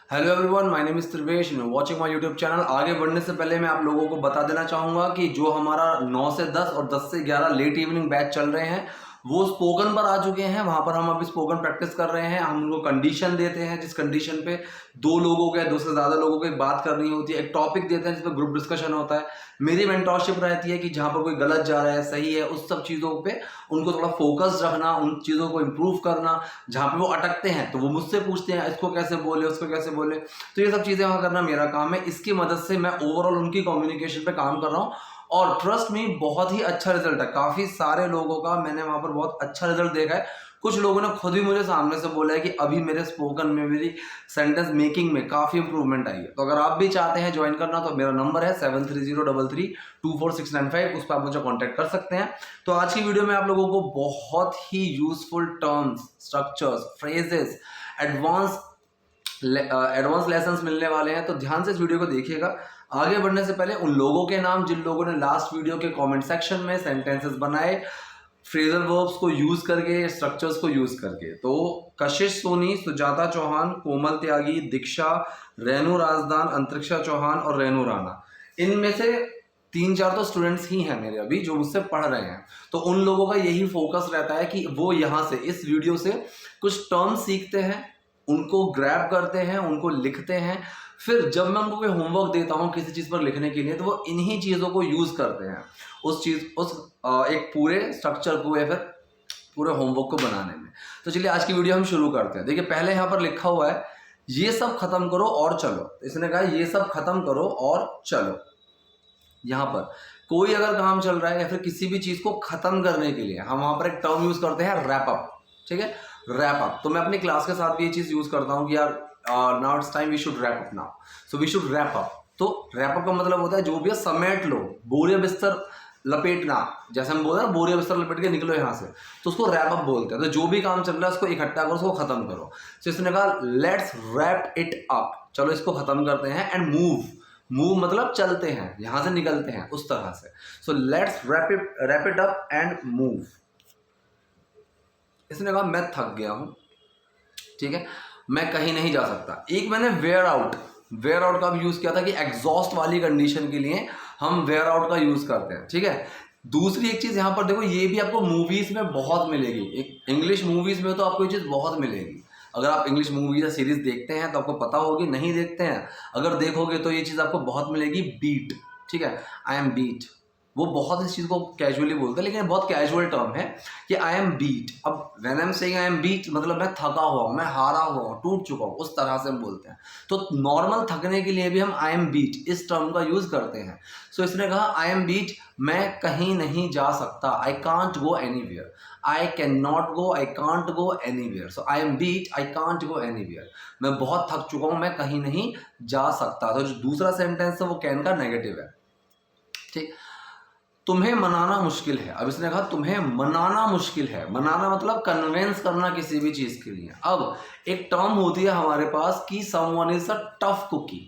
Hello everyone, my name is Trivesh, watching my YouTube channel. आगे बढ़ने से पहले मैं आप लोगों को बता देना चाहूंगा कि जो हमारा 9 से 10 और 10 से 11 लेट इवनिंग बैच चल रहे हैं वो स्पोकन पर आ चुके हैं। वहां पर हम अभी स्पोकन प्रैक्टिस कर रहे हैं। हम उनको कंडीशन देते हैं, जिस कंडीशन पे दो लोगों को या दो से ज्यादा लोगों को एक बात करनी होती है, एक टॉपिक देते हैं जिसपे ग्रुप डिस्कशन होता है। मेरी मेंटरशिप रहती है कि जहां पर कोई गलत जा रहा है, सही है, उस सब चीजों पे उनको थोड़ा फोकस रखना, उन चीजों को इम्प्रूव करना। जहां पे वो अटकते हैं तो वो मुझसे पूछते हैं इसको कैसे बोले, उसको कैसे बोले। तो ये सब चीजें वहां करना मेरा काम है। इसकी मदद से मैं ओवरऑल उनकी कम्युनिकेशन पे काम कर रहा हूँ और ट्रस्ट में बहुत ही अच्छा रिजल्ट है। काफी सारे लोगों का मैंने वहां पर बहुत अच्छा रिजल्ट देखा है। कुछ लोगों ने खुद भी मुझे सामने से बोला है कि अभी मेरे स्पोकन में, मेरी सेंटेंस मेकिंग में काफी इंप्रूवमेंट आई है। तो अगर आप भी चाहते हैं ज्वाइन करना तो मेरा नंबर है 7303324695, उस पर आप मुझे कांटेक्ट कर सकते हैं। तो आज की वीडियो में आप लोगों को बहुत ही useful terms, structures, phrases, advance lessons मिलने वाले हैं। तो ध्यान से इस वीडियो को देखिएगा। आगे बढ़ने से पहले उन लोगों के नाम जिन लोगों ने लास्ट वीडियो के कमेंट सेक्शन में सेंटेंसेस बनाए फ्रेजल वर्ब्स को यूज करके, स्ट्रक्चर्स को यूज करके, तो कशिश सोनी, सुजाता चौहान, कोमल त्यागी, दीक्षा, रेनू राजदान, अंतरिक्षा चौहान और रेनू राणा, इनमें से 3-4 तो स्टूडेंट्स ही हैं मेरे अभी जो मुझसे पढ़ रहे हैं। तो उन लोगों का यही फोकस रहता है कि वो यहाँ से, इस वीडियो से कुछ टर्म सीखते हैं, उनको ग्रैब करते हैं, उनको लिखते हैं। फिर जब मैं उनको कोई होमवर्क देता हूँ किसी चीज़ पर लिखने के लिए, तो वो इन्हीं चीज़ों को यूज़ करते हैं उस एक पूरे स्ट्रक्चर को या फिर पूरे होमवर्क को बनाने में। तो चलिए आज की वीडियो हम शुरू करते हैं। देखिए पहले यहाँ पर लिखा हुआ है ये सब खत्म करो और चलो। इसने कहा ये सब खत्म करो और चलो। यहाँ पर कोई अगर काम चल रहा है या फिर किसी भी चीज़ को खत्म करने के लिए हम वहाँ पर एक टर्म यूज़ करते हैं, रैप अप। ठीक है, रैप अप। तो मैं अपनी क्लास के साथ भी ये चीज़ यूज़ करता हूँ कि यार now it's time we should wrap up now, so we should wrap up. तो रैप अप का मतलब होता है जो भी है समेट लो, बोरिया बिस्तर लपेटना। जैसे हम बोल रहे हैं बोरिया बिस्तर लपेट के निकलो यहाँ से, तो उसको रैप अप बोलते हैं। तो जो भी काम चल रहा है उसको इकट्ठा करो, उसको खत्म करो। तो इसने कहा लेट्स रैप इट अप, चलो इसको खत्म करते हैं। एंड मूव, मूव मतलब चलते हैं, यहां से निकलते हैं, उस तरह से। So let's wrap it up and move. इसने कहा मैं थक गया हूं, ठीक है, मैं कहीं नहीं जा सकता। एक मैंने वेयर आउट का भी यूज किया था कि एग्जॉस्ट वाली कंडीशन के लिए हम वेयर आउट का यूज करते हैं। ठीक है, दूसरी एक चीज यहां पर देखो, ये भी आपको मूवीज में बहुत मिलेगी। एक इंग्लिश मूवीज में तो आपको ये चीज बहुत मिलेगी। अगर आप इंग्लिश मूवीज या सीरीज देखते हैं तो आपको पता होगी, नहीं देखते हैं अगर देखोगे तो ये चीज आपको बहुत मिलेगी, बीट। ठीक है, आई एम बीट, वो बहुत इस चीज को कैजुअली बोलते हैं, लेकिन बहुत कैजुअल टर्म है कि आई एम बीट। अब when I am saying I am beat मतलब मैं थका हुआ हूं, मैं हारा हुआ हूं, टूट चुका हूं, उस तरह से हम बोलते हैं। तो नॉर्मल थकने के लिए भी हम आई एम बीट इस टर्म का यूज करते हैं। सो इसने कहा आई एम बीट, मैं कहीं नहीं जा सकता, I can't go anywhere, I can not go, I can't go anywhere. So I am beat, I can't go anywhere, मैं बहुत थक चुका हूं, मैं कहीं नहीं जा सकता। तो जो दूसरा सेंटेंस है वो कैन का नेगेटिव है। ठीक, तुम्हें मनाना मुश्किल है। अब इसने कहा तुम्हें मनाना मुश्किल है। मनाना मतलब कन्विंस करना किसी भी चीज के लिए। अब एक टर्म होती है हमारे पास कि someone is a tough cookie.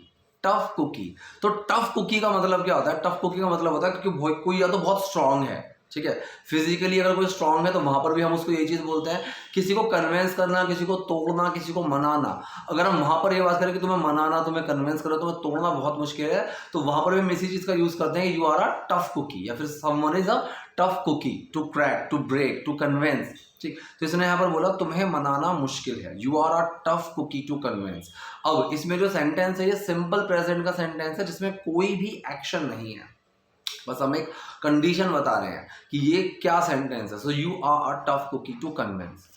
Tough cookie, तो टफ कुकी का मतलब क्या होता है? टफ कुकी का मतलब होता है क्योंकि कोई या तो बहुत स्ट्रांग है, ठीक है, फिजिकली अगर कोई स्ट्रांग है तो वहां पर भी हम उसको ये चीज बोलते हैं, किसी को कन्विंस करना, किसी को तोड़ना, किसी को मनाना। अगर हम वहां पर ये बात करें कि तुम्हें मनाना, तुम्हें कन्विंस करो, तुम्हें तोड़ना बहुत मुश्किल है, तो वहां पर भी हम इसी चीज का यूज करते हैं, you are a tough cookie, या फिर someone is a tough cookie, to crack, to break, to convince. ठीक, तो इसने यहाँ पर बोला तुम्हें मनाना मुश्किल है, you are a tough cookie to convince. अब इसमें जो सेंटेंस है ये सिंपल प्रेजेंट का सेंटेंस है जिसमें कोई भी एक्शन नहीं है, बस हम एक कंडीशन बता रहे हैं कि ये क्या सेंटेंस है। So you are a tough cookie to convince.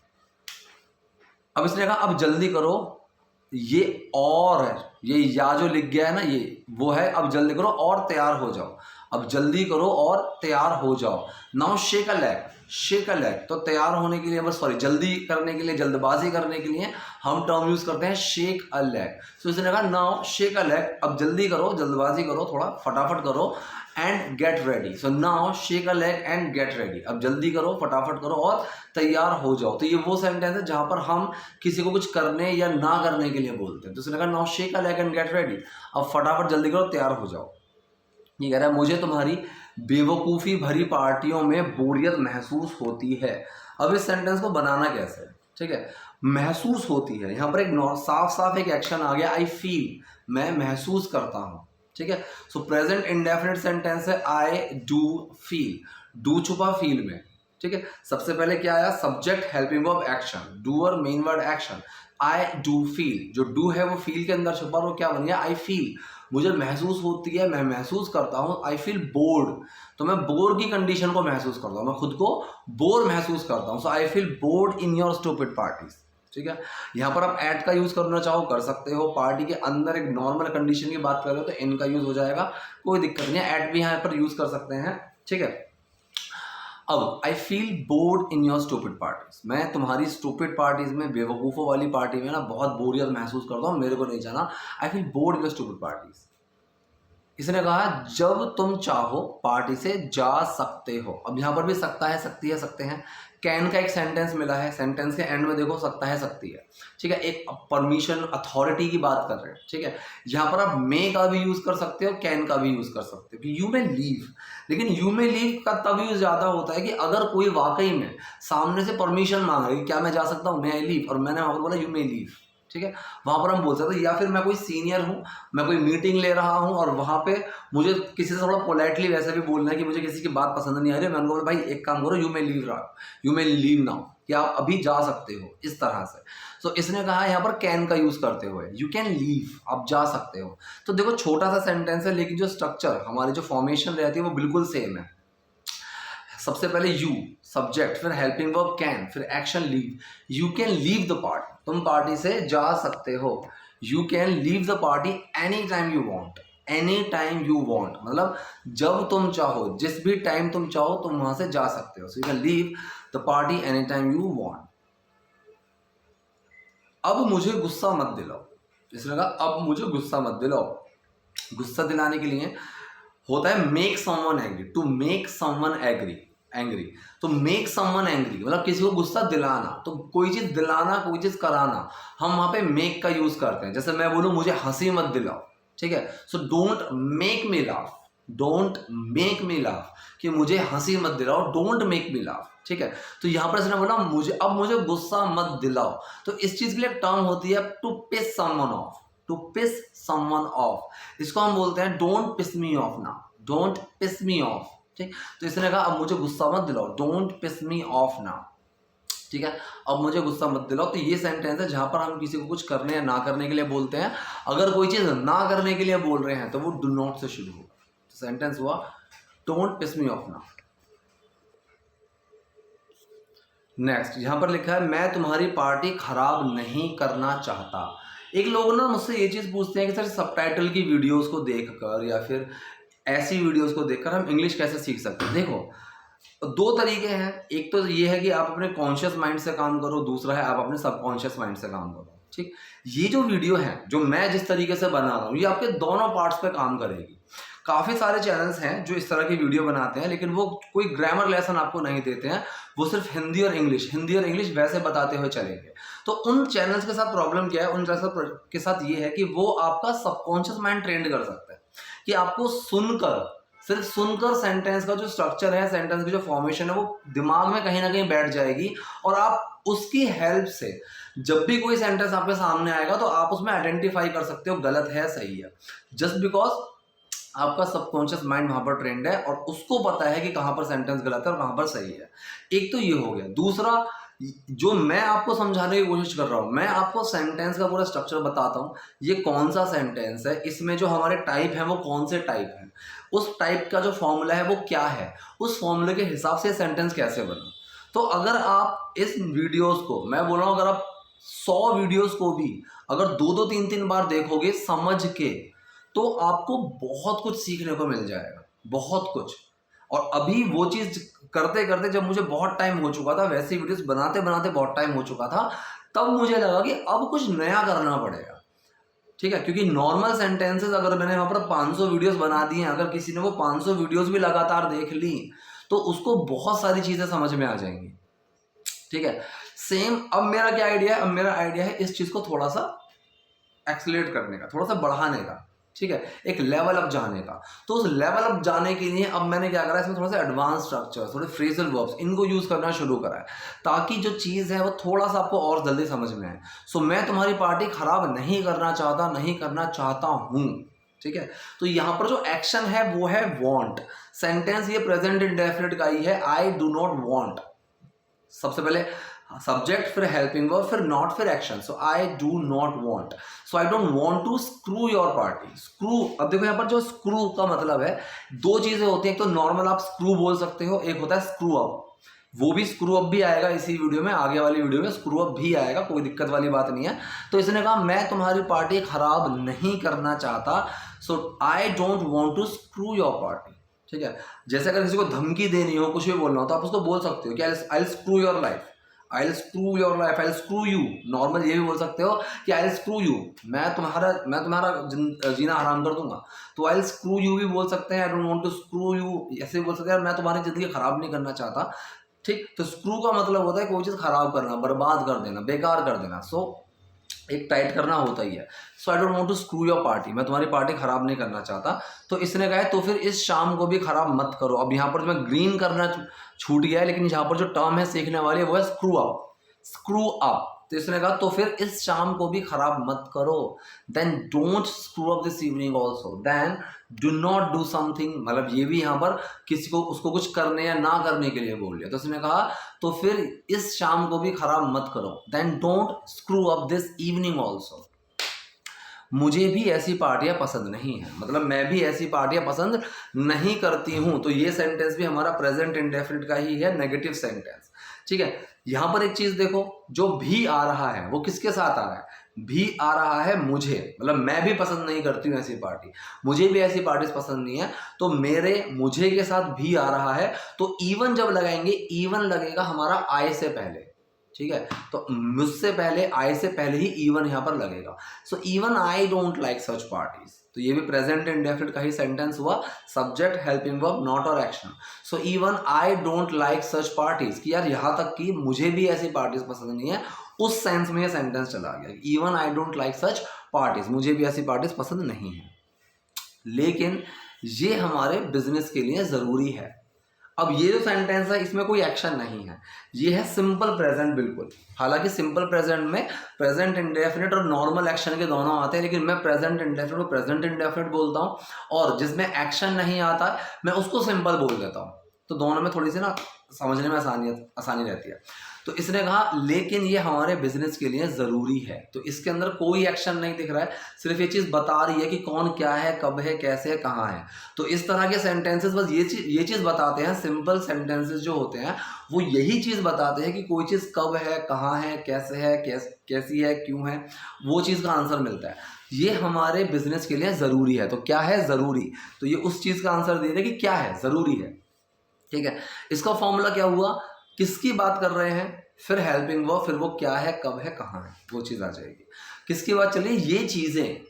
अब इसने कहा अब जल्दी करो, ये और है, ये या जो लिख गया है ना ये वो है, अब जल्दी करो और तैयार हो जाओ। अब जल्दी करो और तैयार हो जाओ। Now shake a leg, shake a leg, तो तैयार होने के लिए, बस सॉरी, जल्दी करने के लिए, जल्दबाजी करने के लिए हम टर्म यूज करते हैं शेक अ लेग। सो इसने कहा नाउ शेक अ लेग, अब जल्दी करो, जल्दबाजी करो, थोड़ा फटाफट करो, and get ready. So now shake a leg and get ready, अब जल्दी करो, फटाफट करो और तैयार हो जाओ। तो ये वो सेंटेंस है जहां पर हम किसी को कुछ करने या ना करने के लिए बोलते हैं। तो उसने कहा now shake a leg and get ready, अब फटाफट जल्दी करो, तैयार हो जाओ। ये कह रहा है मुझे तुम्हारी बेवकूफ़ी भरी पार्टियों में बोरियत महसूस होती है। अब इस सेंटेंस को बनाना कैसे है? ठीक है, महसूस होती है। यहाँ पर एक साफ साफ एक एक्शन आ गया, आई फील, मैं महसूस करता हूँ, ठीक है। सो प्रेजेंट इंडेफिनिट सेंटेंस है आई डू फील, डू छुपा फील में, ठीक है। सबसे पहले क्या आया, subject helping verb action, doer main word action, I do feel, जो डू है वो फील के अंदर छुपा, वो क्या बन गया, आई फील, मुझे महसूस होती है, मैं महसूस करता हूँ, आई फील बोर्ड, तो मैं बोर की कंडीशन को महसूस करता हूँ, मैं खुद को बोर महसूस करता हूँ। So I feel bored in your stupid parties, ठीक है। यहाँ पर आप एट का यूज करना चाहो कर सकते हो, पार्टी के अंदर एक नॉर्मल कंडीशन की बात कर रहे हो तो इन का यूज हो जाएगा, कोई दिक्कत नहीं है, एट भी यहाँ पर यूज कर सकते हैं, ठीक है। अब आई feel bored in your stupid parties, मैं तुम्हारी स्टूपिड पार्टीज में, बेवकूफ़ों वाली पार्टी में ना बहुत बोरियत महसूस करता हूँ, मेरे को नहीं जाना, आई feel bored in your stupid parties. इसने कहा जब तुम चाहो पार्टी से जा सकते हो, अब यहाँ पर भी सकता है, सकती है, सकते हैं, कैन का एक सेंटेंस मिला है, सेंटेंस के एंड में देखो सकता है, सकती है, ठीक है, एक परमिशन अथॉरिटी की बात कर रहे हैं, ठीक है। यहाँ पर आप मे का भी यूज कर सकते हो, कैन का भी यूज कर सकते हो कि यू मे लीव, लेकिन यू मे लीव का तब यूज ज्यादा होता है कि अगर कोई वाकई में सामने से परमिशन मांग रही है, क्या मैं जा सकता हूँ, मे आई लीव, और मैंने वहां पर बोला यू मे लीव, ठीक है, वहां पर हम बोल सकते हैं। या फिर मैं कोई सीनियर हूँ, मैं कोई मीटिंग ले रहा हूँ और वहां पे मुझे किसी से थोड़ा पोलाइटली वैसे भी बोलना है कि मुझे किसी की बात पसंद नहीं आ रही है, मैं उनको बोला भाई एक काम करो, यू मे लीव रहा, यू मे लीव नाउ, कि आप अभी जा सकते हो, इस तरह से। सो इसने कहा यहाँ पर कैन का यूज करते हुए, यू कैन लीव, आप जा सकते हो। तो देखो छोटा सा सेंटेंस है, लेकिन जो स्ट्रक्चर हमारी जो फॉर्मेशन रहती है वो बिल्कुल सेम है। सबसे पहले यू सब्जेक्ट, फिर हेल्पिंग वर्ब कैन, फिर action leave, you can leave the party, तुम पार्टी से जा सकते हो, you can leave the party any time you want, any time you want मतलब जब तुम चाहो, जिस भी टाइम तुम चाहो तुम वहां से जा सकते हो, so you can leave the party any time you want. अब मुझे गुस्सा मत दिलाओ, इसने कहा अब मुझे गुस्सा मत दिलाओ, गुस्सा दिलाने के लिए होता है make someone angry, to make someone agree, angry, तो मेक समवन एंग्री मतलब किसी को गुस्सा दिलाना, तो कोई चीज दिलाना, कोई चीज कराना, हम वहां पे मेक का यूज करते हैं। जैसे मैं बोलूं मुझे हंसी मत दिलाओ, ठीक है, so don't make me laugh, don't make me laugh, कि मुझे हंसी मत दिलाओ, डोंट मेक मी लाफ, ठीक है। तो यहां पर इसने बोला मुझे अब मुझे गुस्सा मत दिलाओ, तो इस चीज के लिए टर्म होती है to piss someone off, to piss someone off, इसको हम बोलते हैं don't piss me off now, don't piss me off, ठीक। तो इसने कहा अब मुझे गुस्सा मत दिलाओ, don't piss me off now, ठीक है, अब मुझे गुस्सा मत दिलाओ। तो ये सेंटेंस है जहां पर हम किसी को कुछ करने या ना करने के लिए बोलते हैं, अगर कोई चीज ना करने के लिए बोल रहे हैं तो वो डू नॉट से शुरू होगा। तो सेंटेंस हुआ don't piss me off now. Next यहां पर लिखा है मैं तुम्हारी पार्टी खराब नहीं करना चाहता। एक लोग ना मुझसे ये चीज पूछते हैं कि सर सबटाइटल की वीडियोस को देखकर या फिर ऐसी वीडियोस को देखकर हम इंग्लिश कैसे सीख सकते हैं। देखो दो तरीके हैं, एक तो ये है कि आप अपने कॉन्शियस माइंड से काम करो, दूसरा है आप अपने सबकॉन्शियस माइंड से काम करो, ठीक। ये जो वीडियो है जो मैं जिस तरीके से बना रहा हूँ ये आपके दोनों पार्ट्स पे काम करेगी। काफी सारे चैनल्स हैं जो इस तरह की वीडियो बनाते हैं लेकिन वो कोई ग्रामर लेसन आपको नहीं देते हैं, वो सिर्फ हिंदी और इंग्लिश वैसे बताते हुए चलेंगे। तो उन चैनल्स के साथ प्रॉब्लम क्या है, उन चैनल्स के साथ ये है कि वो आपका सबकॉन्शियस माइंड ट्रेंड कर सकता है कि आपको सिर्फ सुनकर सेंटेंस का जो स्ट्रक्चर है, सेंटेंस की जो फॉर्मेशन है वो दिमाग में कहीं ना कहीं बैठ जाएगी और आप उसकी हेल्प से जब भी कोई सेंटेंस आपके सामने आएगा तो आप उसमें आइडेंटिफाई कर सकते हो गलत है सही है, जस्ट बिकॉज आपका सबकॉन्शियस माइंड वहां पर ट्रेंड है और उसको पता है कि कहां पर सेंटेंस गलत है और कहां पर सही है। एक तो ये हो गया। दूसरा जो मैं आपको समझाने की कोशिश कर रहा हूं, मैं आपको सेंटेंस का पूरा स्ट्रक्चर बताता हूं, ये कौन सा सेंटेंस है, इसमें जो हमारे टाइप है वो कौन से टाइप है, उस टाइप का जो फॉर्मूला है वो क्या है, उस फॉर्मूले के हिसाब से सेंटेंस कैसे बना। तो अगर आप इस वीडियोस को, मैं बोल रहा हूं अगर आप 100 वीडियोस को भी अगर 2-2 3-3 बार देखोगे समझ के तो आपको बहुत कुछ सीखने को मिल जाएगा, बहुत कुछ। और अभी वो चीज करते करते जब मुझे बहुत टाइम हो चुका था, वैसे वीडियोस बनाते बनाते बहुत टाइम हो चुका था, तब मुझे लगा कि अब कुछ नया करना पड़ेगा, ठीक है। क्योंकि नॉर्मल सेंटेंसेस अगर मैंने वहां पर 500 वीडियोस बना दी हैं, अगर किसी ने वो 500 वीडियोस भी लगातार देख ली तो उसको बहुत सारी चीजें समझ में आ जाएंगी, ठीक है। सेम अब मेरा आइडिया है इस चीज को थोड़ा सा एक्सीलरेट करने का, थोड़ा सा बढ़ाने का, ठीक है, एक लेवल अप जाने का। तो उस लेवल अप जाने के लिए अब मैंने क्या करा, इसमें थोड़ा सा एडवांस स्ट्रक्चर, थोड़े फ्रेजल वर्ब्स, इनको यूज करना शुरू करा है ताकि जो चीज़ है वो थोड़ा सा आपको और जल्दी समझ में आए। सो मैं तुम्हारी पार्टी खराब नहीं करना चाहता, नहीं करना चाहता हूँ, ठीक है। तो यहाँ पर जो एक्शन है वो है वॉन्ट। सेंटेंस ये प्रेजेंट इंडेफिनिट का ही है, आई डू नॉट वॉन्ट। सबसे पहले सब्जेक्ट, फिर हेल्पिंग वर्ब, फिर नॉट, फिर action. So I do not want, so I don't want to screw your party. Screw, अब देखो यहाँ पर जो स्क्रू का मतलब है, दो चीजें होती हैं। एक तो नॉर्मल आप स्क्रू बोल सकते हो, एक होता है स्क्रू अप। वो भी स्क्रू अप भी आएगा इसी वीडियो में, आगे वाली वीडियो में स्क्रू अप भी आएगा, कोई दिक्कत वाली बात नहीं है। तो इसने कहा मैं तुम्हारी पार्टी खराब नहीं करना चाहता, so I don't want to screw your party, ठीक है। जैसे अगर किसी को धमकी देनी हो, कुछ भी बोलना हो, तो आप उसको बोल सकते हो कि I will screw your life, I will screw your life, I will screw you. Normal ये भी बोल सकते हो कि आई विल स्क्रू यू, मैं तुम्हारा जीना हराम कर दूंगा। तो आई विल स्क्रू यू भी बोल सकते हैं, I don't want to screw you, ऐसे भी बोल सकते हैं मैं तुम्हारी जिंदगी खराब नहीं करना चाहता, ठीक। तो स्क्रू का मतलब होता है कोई चीज़ खराब करना, बर्बाद कर देना, बेकार कर देना। सो एक टाइट करना होता ही है। So I don't want to screw your party, मैं तुम्हारी पार्टी खराब नहीं करना चाहता। तो इसने कहा है तो फिर इस शाम को भी खराब मत करो। अब यहाँ पर मैं ग्रीन करना छूट गया है, लेकिन यहाँ पर जो टर्म है सीखने वाली है वो है स्क्रू अप, स्क्रू अप। तो इसने कहा तो फिर इस शाम को भी खराब मत करो। Then don't screw up this evening also, then do not do something, मतलब ये भी यहाँ पर किसी को उसको कुछ करने या ना करने के लिए बोल लिया। तो उसने कहा तो फिर इस शाम को भी खराब मत करो, then don't screw up this evening also. मुझे भी ऐसी पार्टियां पसंद नहीं है, मतलब मैं भी ऐसी पार्टियां पसंद नहीं करती हूं। तो ये सेंटेंस भी हमारा प्रेजेंट इंडेफिनिट का ही है, नेगेटिव सेंटेंस, ठीक है। यहां पर एक चीज देखो, जो भी आ रहा है वो किसके साथ आ रहा है, भी आ रहा है मुझे, मतलब मैं भी पसंद नहीं करती हूँ ऐसी पार्टी, मुझे भी ऐसी पार्टीज पसंद नहीं है। तो मेरे मुझे के साथ भी आ रहा है, तो इवन जब लगाएंगे, इवन लगेगा हमारा आई से पहले, ठीक है। तो मुझसे पहले, आई से पहले ही इवन यहाँ पर लगेगा। So even I don't like such parties. तो ये भी प्रेजेंट इंडेफिनिट का ही सेंटेंस हुआ, सब्जेक्ट, हेल्पिंग वर्ब, नॉट और action. So even I don't like such parties, कि यार यहाँ तक कि मुझे भी ऐसी पार्टीज पसंद नहीं है, उस सेंस में ये सेंटेंस चला गया। Even I don't like such parties, मुझे भी ऐसी पार्टीज पसंद नहीं है। लेकिन ये हमारे बिजनेस के लिए जरूरी है। अब ये जो सेंटेंस है इसमें कोई एक्शन नहीं है, ये है सिंपल प्रेजेंट बिल्कुल। हालांकि सिंपल प्रेजेंट में प्रेजेंट इंडेफिनिट और नॉर्मल एक्शन के दोनों आते हैं, लेकिन मैं प्रेजेंट इंडेफिनिट को प्रेजेंट इंडेफिनिट बोलता हूँ, और जिसमें एक्शन नहीं आता मैं उसको सिंपल बोल देता हूँ। तो दोनों में थोड़ी सी ना समझने में आसानी रहती है। तो इसने कहा लेकिन ये हमारे बिजनेस के लिए ज़रूरी है। तो इसके अंदर कोई एक्शन नहीं दिख रहा है, सिर्फ ये चीज़ बता रही है कि कौन क्या है, कब है, कैसे है, कहाँ है। तो इस तरह के सेंटेंसेस बस ये चीज़ बताते हैं। सिंपल सेंटेंसेस जो होते हैं वो यही चीज़ बताते हैं कि कोई चीज़ कब है, कहाँ है, कैसे है, कैसी है, क्यों है, वो चीज़ का आंसर मिलता है। ये हमारे बिजनेस के लिए ज़रूरी है। तो क्या है ज़रूरी, तो ये उस चीज़ का आंसर दे रहे हैं कि क्या है, ज़रूरी है, ठीक है। इसका फॉर्मूला क्या हुआ, किसकी बात कर रहे हैं, फिर हेल्पिंग वर्ब, फिर वो क्या है, कब है, कहाँ है, वो चीज़ आ जाएगी। किसकी बात चलिए, ये चीज़ें,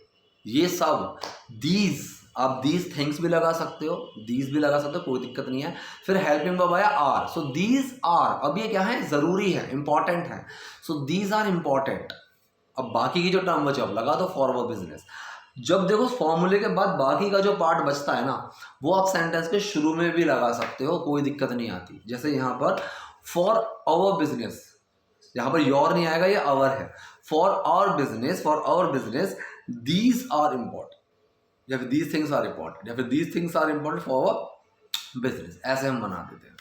ये सब, दीज, आप दीज थिंग्स भी लगा सकते हो, दीज भी लगा सकते हो, कोई दिक्कत नहीं है। फिर हेल्पिंग वर्ब आया आर, सो दीज आर, अब ये क्या है, ज़रूरी है, इंपॉर्टेंट है। So these are important. अब बाकी की जो टर्म बचे अब लगा दो फॉर अवर बिजनेस। जब देखो फॉर्मूले के बाद बाकी का जो पार्ट बचता है ना, वो आप सेंटेंस के शुरू में भी लगा सकते हो, कोई दिक्कत नहीं आती। जैसे यहाँ पर फॉर आवर बिजनेस, यहाँ पर योर नहीं आएगा, ये आवर है। For our business these are important, या फिर दीज थिंग्स आर इम्पोर्टेंट, या फिर these things are important for our business, ऐसे हम बना देते हैं।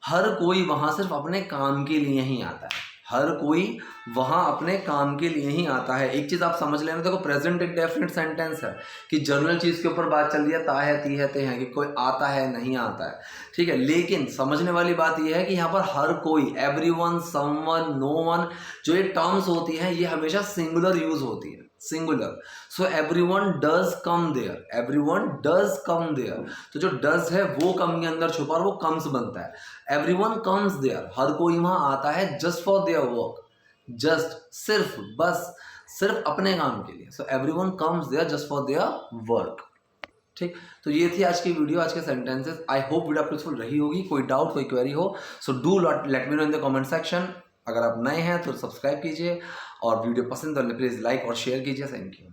हर कोई वहां सिर्फ अपने काम के लिए ही आता है, हर कोई वहाँ अपने काम के लिए ही आता है। एक चीज़ आप समझ लेना, देखो प्रेजेंट इंडेफिनिट सेंटेंस है कि जनरल चीज़ के ऊपर बात चल रही है, ता है, ती है, ते हैं, कि कोई आता है, नहीं आता है, ठीक है। लेकिन समझने वाली बात यह है कि यहाँ पर हर कोई, एवरीवन, समवन, नो वन, जो ये टर्म्स होती हैं ये हमेशा सिंगुलर यूज होती है, singular. So everyone does come there, everyone does come there. तो जो डज है वो कम के अंदर छुपा और वो कम्स बनता है। एवरीवन कम्स देयर, हर कोई वहां आता है, just for their work, just, सिर्फ, बस, सिर्फ अपने काम के लिए। So everyone comes there just for their work, ठीक। तो ये थी आज की वीडियो, आज के सेंटेंसेस। आई होप वीडियो आपको यूजफुल रही होगी। कोई डाउट, कोई क्वेरी हो, so do let me know in the comment section. अगर आप नए हैं तो सब्सक्राइब कीजिए, और वीडियो पसंद तो प्लीज़ लाइक और शेयर कीजिए। Thank you.